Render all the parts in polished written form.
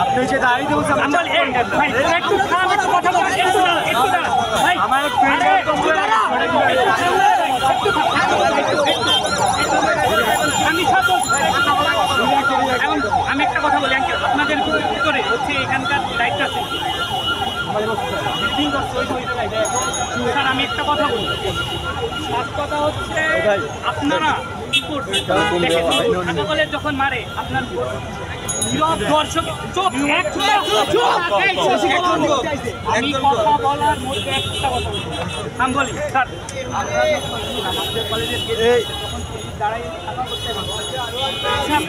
আপনি যে দাঁড়িয়ে দেবো আমি একটা কথা বলি আপনাদের ভিতরে হচ্ছে এখানকার দায়িত্ব আছে স্যার আমি একটা কথা বলি ফার্স্ট কথা হচ্ছে আপনারা কি করবেন যখন মারে আপনার দর্শক আমি কথা বলার মধ্যে একটা কথা আমি বলি স্যার আমাদের কলেজের দাঁড়াই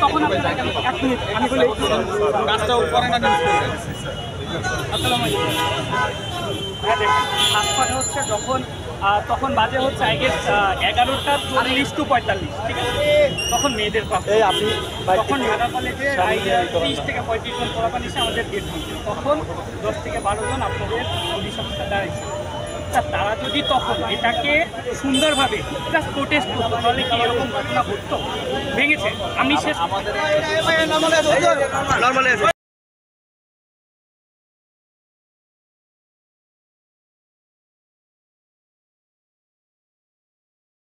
তখন আপনারা এক মিনিট আমি বলি কাজটা উপরে না হাসপাতাল হচ্ছে যখন তখন বাজে হচ্ছে আই গেস 11:40 to 45 ঠিক আছে তখন মেয়েদের তখন ঢাকা কলেজে 30 থেকে 35 জন পোলাপান এসে আমাদের গেট খুলছে তখন 10 থেকে 12 জন আপনাদের পুলিশ অফিসার দাঁড়াইছে তারা যদি তখন এটাকে সুন্দরভাবে জাস্ট প্রোটেস্ট করতো তাহলে কি এরকম ঘটনা ঘটতো ভেঙেছে আমি শেষ